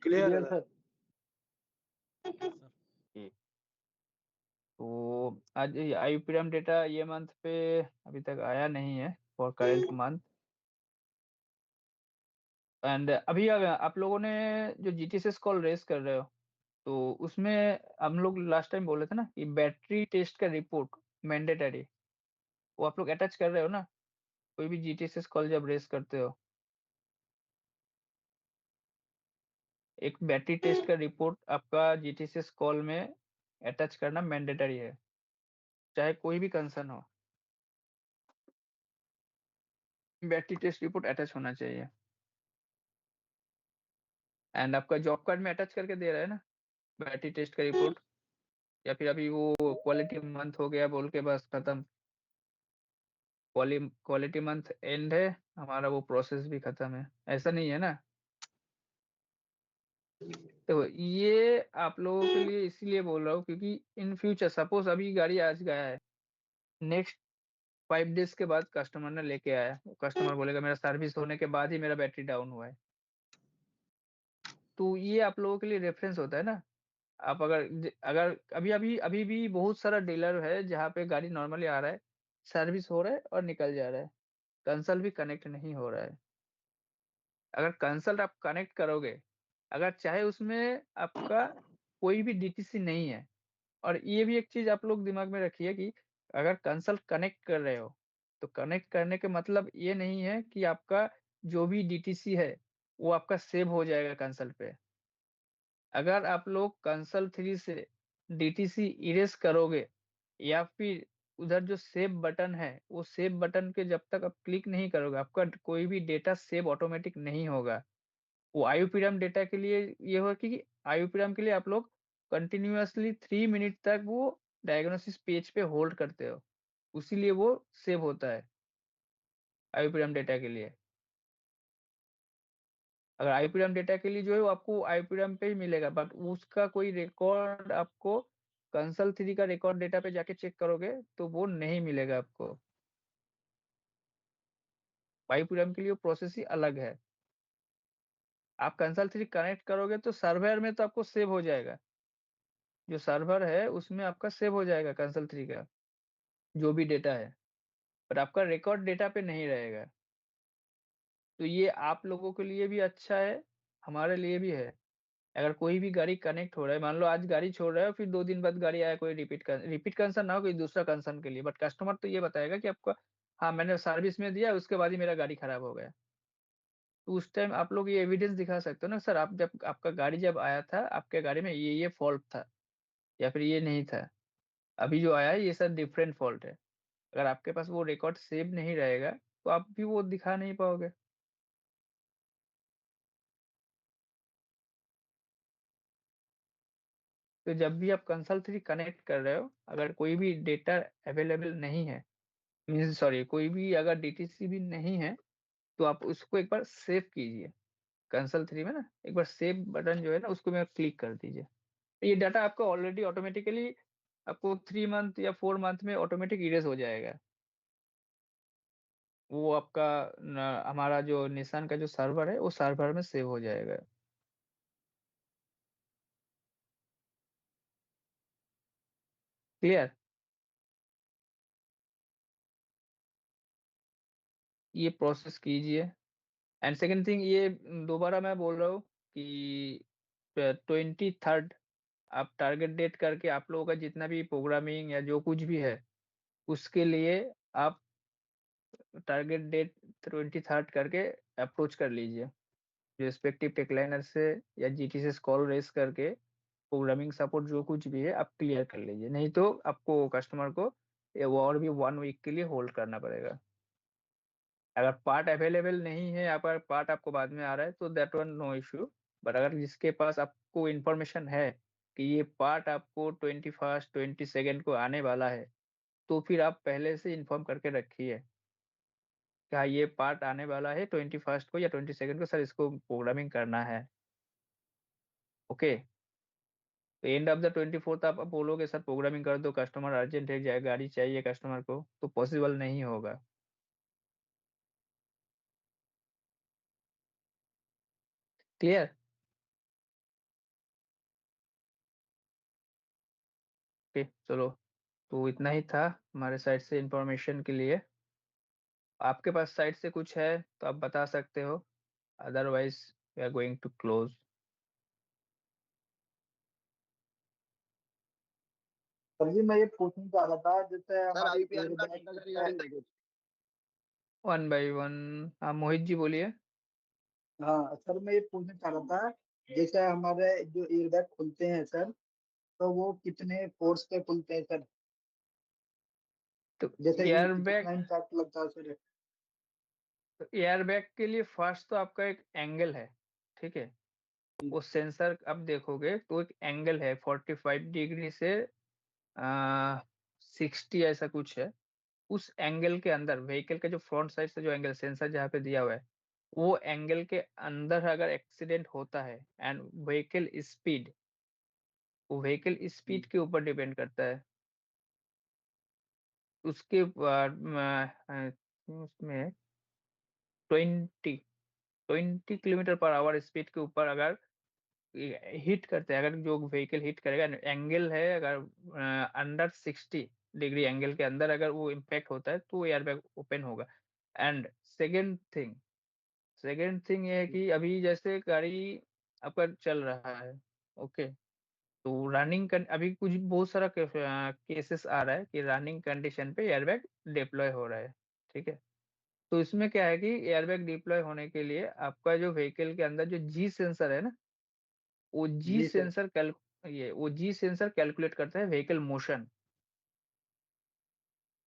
क्लियर है क्लियर सर। सर। तो आज आईयूपीएम डेटा ये मंथ पे अभी तक आया नहीं है फॉर करेंट मंथ। एंड अभी आप लोगों ने जो जीटीएसएस कॉल रेस कर रहे हो, तो उसमें हम लोग लास्ट टाइम बोले थे ना कि बैटरी टेस्ट का रिपोर्ट मैंडेटरी, वो आप लोग अटैच कर रहे हो ना। कोई भी GTSS कॉल जब रेस करते हो, एक बैटरी टेस्ट का रिपोर्ट आपका GTSS कॉल में अटैच करना मैंडेटरी है, चाहे कोई भी कंसर्न हो, बैटरी टेस्ट रिपोर्ट अटैच होना चाहिए। एंड आपका जॉब कार्ड में अटैच करके दे रहा है ना बैटरी टेस्ट का रिपोर्ट, या फिर अभी वो क्वालिटी मंथ हो गया बोल के बस खत्म, क्वालिटी मंथ एंड है हमारा, वो प्रोसेस भी खत्म है, ऐसा नहीं है ना। तो ये आप लोगों के लिए इसीलिए बोल रहा हूँ क्योंकि इन फ्यूचर सपोज अभी गाड़ी आज गया है, नेक्स्ट 5 डेज के बाद कस्टमर ने लेके आया, कस्टमर बोलेगा मेरा सर्विस होने के बाद ही मेरा बैटरी डाउन हुआ है, तो ये आप लोगों के लिए रेफरेंस होता है ना। आप अगर अभी अभी अभी भी बहुत सारा डीलर है जहाँ पे गाड़ी नॉर्मली आ रहा है, सर्विस हो रहा है और निकल जा रहा है, कंसल भी कनेक्ट नहीं हो रहा है। अगर कंसल्ट आप कनेक्ट करोगे, अगर चाहे उसमें आपका कोई भी डीटीसी नहीं है, और ये भी एक चीज आप लोग दिमाग में रखिए कि अगर कंसल्ट कनेक्ट कर रहे हो, तो कनेक्ट करने के मतलब ये नहीं है कि आपका जो भी डीटीसी है वो आपका सेव हो जाएगा कंसल्ट पे। अगर आप लोग कंसल 3 से डीटीसी इरेज करोगे, या फिर उधर जो सेव बटन है, वो सेव बटन के जब तक आप क्लिक नहीं करोगे, आपका कोई भी डेटा सेव ऑटोमेटिक नहीं होगा। वो आईयूपीडीएम डेटा के लिए ये होगा कि आईयूपीडीएम के लिए आप लोग कंटिन्यूअसली 3 मिनट तक वो डायग्नोसिस पेज पे होल्ड करते हो, उसीलिए वो सेव होता है आईयूपीडीएम डेटा के लिए। अगर आईयूपीडीएम डेटा के लिए जो है वो आपको आईयूपीडीएम पे ही मिलेगा, बट उसका कोई रिकॉर्ड आपको कंसल 3 का रिकॉर्ड डेटा पे जाके चेक करोगे तो वो नहीं मिलेगा आपको। आईयूपीडीएम के लिए प्रोसेस ही अलग है। आप कंसल 3 कनेक्ट करोगे तो सर्वर में तो आपको सेव हो जाएगा, जो सर्वर है उसमें आपका सेव हो जाएगा कंसल 3 का जो भी डेटा है, पर आपका रिकॉर्ड डेटा पे नहीं रहेगा। तो ये आप लोगों के लिए भी अच्छा है, हमारे लिए भी है। अगर कोई भी गाड़ी कनेक्ट हो रहा है, मान लो आज गाड़ी छोड़ रहा है, फिर 2 दिन बाद गाड़ी आया कोई रिपीट कंसर्न ना हो, कोई दूसरा कंसर्न के लिए, बट कस्टमर तो ये बताएगा कि आपका हाँ मैंने सर्विस में दिया, उसके बाद ही मेरा गाड़ी खराब हो गया। तो उस टाइम आप लोग ये एविडेंस दिखा सकते हो ना, सर आप जब आपका गाड़ी जब आया था आपके गाड़ी में ये फॉल्ट था, या फिर ये नहीं था, अभी जो आया है ये सर डिफरेंट फॉल्ट है। अगर आपके पास वो रिकॉर्ड सेव नहीं रहेगा तो आप भी वो दिखा नहीं पाओगे। तो जब भी आप कंसल 3 कनेक्ट कर रहे हो, अगर कोई भी डेटा अवेलेबल नहीं है, मीन्स सॉरी कोई भी अगर डीटीसी भी नहीं है, तो आप उसको एक बार सेव कीजिए। कंसल 3 में ना एक बार सेव बटन जो है ना उसको में क्लिक कर दीजिए। ये डाटा आपका ऑलरेडी ऑटोमेटिकली आपको 3 मंथ या 4 मंथ में ऑटोमेटिक इरेज हो जाएगा। वो आपका हमारा जो निशान का जो सर्वर है वो सर्वर में सेव हो जाएगा। क्लियर? ये प्रोसेस कीजिए। एंड सेकंड थिंग, ये दोबारा मैं बोल रहा हूँ कि 23rd आप टारगेट डेट करके आप लोगों का जितना भी प्रोग्रामिंग या जो कुछ भी है उसके लिए आप टारगेट डेट 23rd करके अप्रोच कर लीजिए रिस्पेक्टिव टेकलाइनर से, या जीटीसी से कॉल रेस करके प्रोग्रामिंग सपोर्ट जो कुछ भी है आप क्लियर कर लीजिए, नहीं तो आपको कस्टमर को ये वो और भी 1 वीक के लिए होल्ड करना पड़ेगा। अगर पार्ट अवेलेबल नहीं है, अगर पार्ट आपको बाद में आ रहा है तो that one no issue, but अगर जिसके पास आपको इन्फॉर्मेशन है कि ये पार्ट आपको 21st 22nd को आने वाला है, तो फिर आप पहले से इन्फॉर्म करके रखिए क्या ये पार्ट आने वाला है 21st को या 22nd को, सर इसको प्रोग्रामिंग करना है। ओके, तो एंड ऑफ द 24th आप बोलोगे सर प्रोग्रामिंग कर दो, कस्टमर अर्जेंट है, गाड़ी चाहिए कस्टमर को, तो पॉसिबल नहीं होगा। क्लियर? ओके चलो, तो इतना ही था हमारे साइड से इंफॉर्मेशन के लिए। आपके पास साइड से कुछ है तो आप बता सकते हो, otherwise we are going to close. Sir ji मैं ये पूछना चाह रहा था, जैसे सर हमारी आईपीआर का एयरबैग घंटा गाड़ी गाड़ी 1 बाय 1। हाँ मोहित जी बोलिए। हाँ सर, मैं ये पूछना चाह रहा था, जैसे हमारे जो एयरबैग खुलते हैं सर, तो वो कितने फोर्स पे खुलते हैं सर? तो जैसे एयरबैग कितना इम्पैक्ट लगता है सर? एयरबैग के लिए फर्स्ट तो आपका एक एंगल है, ठीक है। वो सेंसर आप देखोगे तो एक एंगल है 45 डिग्री से 60 ऐसा कुछ है। उस एंगल के अंदर व्हीकल का जो फ्रंट साइड से जो एंगल सेंसर जहाँ पे दिया हुआ है, वो एंगल के अंदर अगर एक्सीडेंट होता है एंड व्हीकल स्पीड, वो व्हीकल स्पीड के ऊपर डिपेंड करता है। उसके बाद उसमें 20 किलोमीटर पर आवर स्पीड के ऊपर अगर हिट करते हैं, अगर जो व्हीकल हिट करेगा, एंगल है अगर अंडर 60 डिग्री एंगल के अंदर अगर वो इम्पैक्ट होता है तो एयरबैग ओपन होगा। एंड सेकेंड थिंग ये है कि अभी जैसे गाड़ी आपका चल रहा है, ओके, तो रनिंग कर अभी कुछ बहुत सारा केसेस आ रहा है कि रनिंग कंडीशन पे एयरबैग डिप्लॉय हो रहा है, ठीक है। तो इसमें क्या है कि एयरबैग डिप्लॉय होने के लिए आपका जो व्हीकल के अंदर जो जी सेंसर है ना, वो जी जी सर। सेंसर कैल ये वो जी सेंसर कैलकुलेट करता है व्हीकल मोशन।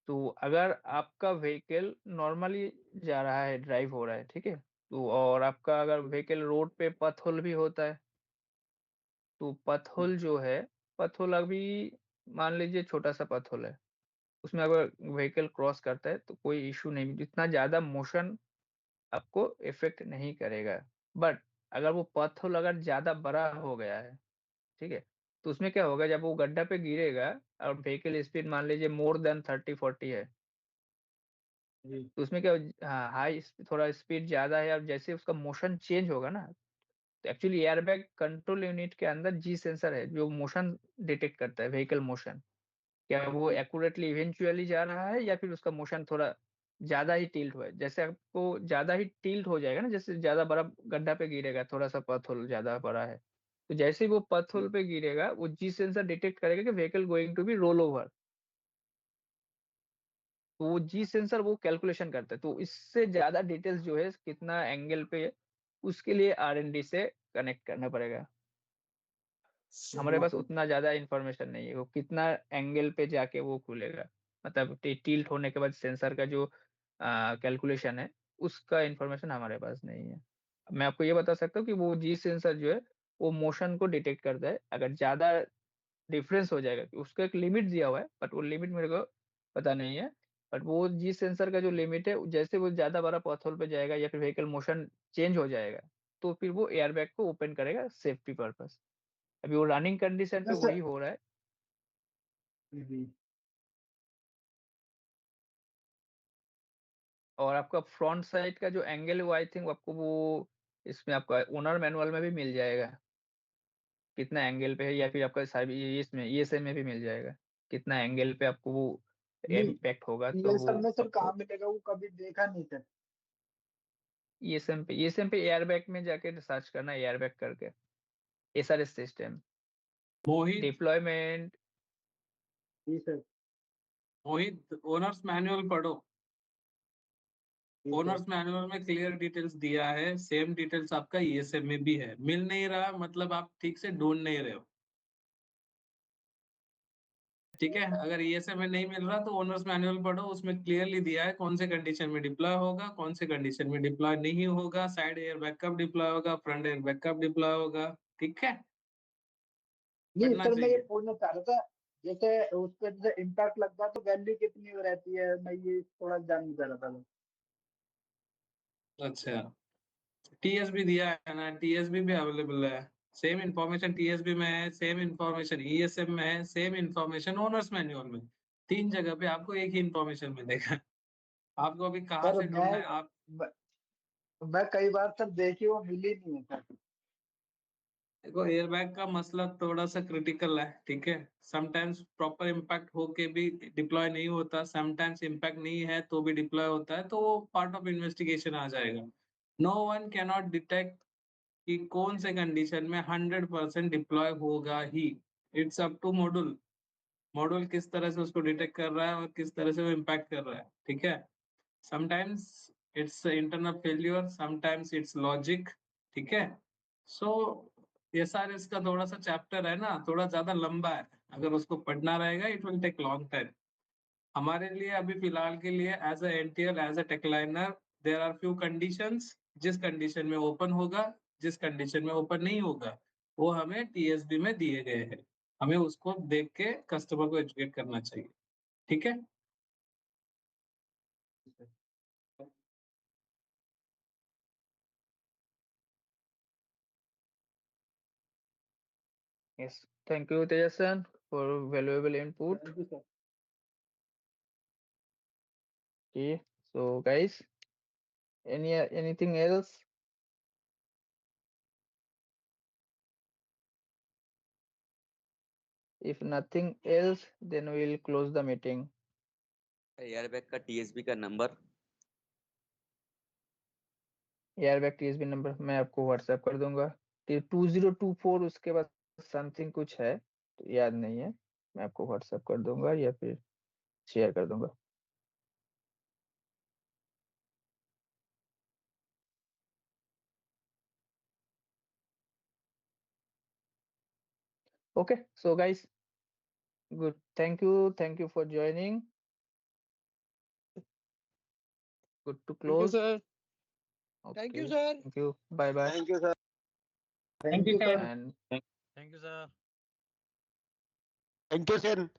तो अगर आपका व्हीकल नॉर्मली जा रहा है, ड्राइव हो रहा है, ठीक है, तो और आपका अगर व्हीकल रोड पे पथ होल भी होता है, तो पथ होल जो है, पथ होल अभी मान लीजिए छोटा सा पथ होल है, उसमें अगर व्हीकल क्रॉस करता है तो कोई इशू नहीं, जितना ज्यादा मोशन आपको इफेक्ट नहीं करेगा। बट अगर वो पथ होल अगर ज्यादा बड़ा हो गया है, ठीक है, तो उसमें क्या होगा, जब वो गड्ढा पे गिरेगा और व्हीकल स्पीड मान लीजिए मोर देन 30-40 है, जी तो उसमें क्या हाँ हाई थोड़ा स्पीड ज्यादा है, और जैसे उसका मोशन चेंज होगा ना, तो एक्चुअली एयरबैग कंट्रोल यूनिट के अंदर जी सेंसर है जो मोशन डिटेक्ट करता है, व्हीकल मोशन, क्या वो एक्यूरेटली इवेंचुअली जा रहा है या फिर उसका मोशन थोड़ा ज्यादा ही टिल्ट हुआ है। जैसे आपको ज्यादा ही टिल्ट हो जाएगा ना, जैसे ज्यादा बड़ा गड्ढा पे गिरेगा, थोड़ा सा पथहोल ज्यादा बड़ा है, तो जैसे ही वो पथहोल पे गिरेगा वो जी सेंसर डिटेक्ट करेगा कि vehicle going to be roll over, तो वो जी सेंसर वो कैलकुलेशन करता है। तो इससे ज्यादा डिटेल्स जो है कितना एंगल पे है, उसके लिए R&D से कनेक्ट करना पड़ेगा। हमारे पास उतना ज्यादा इंफॉर्मेशन नहीं है वो कितना एंगल पे जाके वो खुलेगा, मतलब टिल्ट होने के बाद सेंसर का जो कैलकुलेशन है, उसका इंफॉर्मेशन हमारे पास नहीं है। मैं आपको ये बता सकता हूँ कि वो जी सेंसर जो है वो मोशन को डिटेक्ट करता है, अगर ज्यादा डिफरेंस हो जाएगा, कि उसका एक लिमिट दिया हुआ है बट वो लिमिट मेरे को पता नहीं है। बट वो जी सेंसर का जो लिमिट है, जैसे वो ज्यादा बड़ा पथहोल पे जाएगा या फिर व्हीकल मोशन चेंज हो जाएगा, तो फिर वो एयरबैग को ओपन करेगा सेफ्टी पर्पस। अभी वो रनिंग कंडीशन पे वैसे वही हो रहा है। जी और आपका फ्रंट साइड का जो एंगल है वो आई थिंक आपको वो इसमें आपका ओनर मैनुअल में भी मिल जाएगा, कितना एंगल पे है, या फिर आपका साइड इसमें ESM में भी मिल जाएगा कितना एंगल पे आपको वो इम्पैक्ट होगा, नहीं, तो ये वो सब में सर कहाँ आपको मिलेगा? वो कभी देखा नहीं सर। ESM पे एयरबैग में जाके सर्च करना, एयरबैग करके SRS सिस्टम मोहित डिप्लॉयमेंट। जी सर। मोहित ओनर्स मैनुअल पढ़ो। जी सर। ओनर्स मैनुअल में क्लियर डिटेल्स दिया है, सेम डिटेल्स आपका ESM में भी है। मिल नहीं रहा मतलब आप ठीक से ढूंढ नहीं रहे हो, ठीक है। अगर ESM में नहीं मिल रहा तो ओनर्स मैनुअल पढ़ो, उसमें क्लियरली दिया है कौन से कंडीशन में डिप्लॉय होगा, कौन से कंडीशन में डिप्लॉय नहीं होगा, साइड एयर बैग कब डिप्लॉय होगा, फ्रंट एयर बैग कब डिप्लॉय होगा, ठीक है। नहीं पढ़ना सर, मैं ये चाहिए। पूछना चाह रहा था, जैसे उस पर जैसे इम्पैक्ट लगता है तो वैल्यू कितनी रहती है? मैं ये थोड़ा जानना चाह रहा था। अच्छा, TSB दिया है ना, TSB भी अवेलेबल है। सेम इंफॉर्मेशन TSB में है, सेम इंफॉर्मेशन ESM में है, सेम इंफॉर्मेशन ओनर्स मैनुअल में। तीन जगह पे आपको एक ही इंफॉर्मेशन मिलेगा। आपको अभी कहाँ सर से ढूंढना है आप। मैं कई बार सर देखी, वो मिली नहीं है सर। देखो एयरबैग का मसला थोड़ा सा क्रिटिकल है, ठीक है। समटाइम्स प्रॉपर इम्पैक्ट होके भी डिप्लॉय नहीं होता, समटाइम्स इम्पैक्ट नहीं है तो भी डिप्लॉय होता है, तो वो पार्ट ऑफ इन्वेस्टिगेशन आ जाएगा। No one can not detect कि कौन से कंडीशन में 100% डिप्लॉय होगा ही। It's up to module. Module किस तरह से उसको डिटेक्ट कर रहा है और किस तरह से वो इम्पैक्ट कर रहा है, ठीक है। sometimes it's internal failure, sometimes it's logic, ठीक है. So SRS का थोड़ा सा चैप्टर है ना, थोड़ा ज्यादा लंबा है, अगर उसको पढ़ना रहेगा it will take long time. हमारे लिए अभी फिलहाल के लिए as a NTL, as a tech liner, there are few conditions. जिस कंडीशन में ओपन होगा, जिस कंडीशन में ओपन नहीं होगा, वो हमें टीएसबी में दिए गए हैं. हमें उसको देख के कस्टमर को एजुकेट करना चाहिए, ठीक है. Yes, thank you Tejasan for valuable input. Thank you, sir. Okay, so guys, anything else? If nothing else, then we will close the meeting. Airbag का टीएसबी का नंबर, एयरबैग टीएसबी नंबर मैं आपको WhatsApp कर दूंगा. 2024 उसके बाद something कुछ है तो याद नहीं है, मैं आपको व्हाट्सएप कर दूंगा या फिर शेयर कर दूंगा. Okay, so guys, good. Thank you for joining. Good to close. Thank you, sir. Okay. Thank you, sir. Thank you. Bye bye. Thank you, sir. Thank you, sir. And Thank you, sir. Thank you, sir.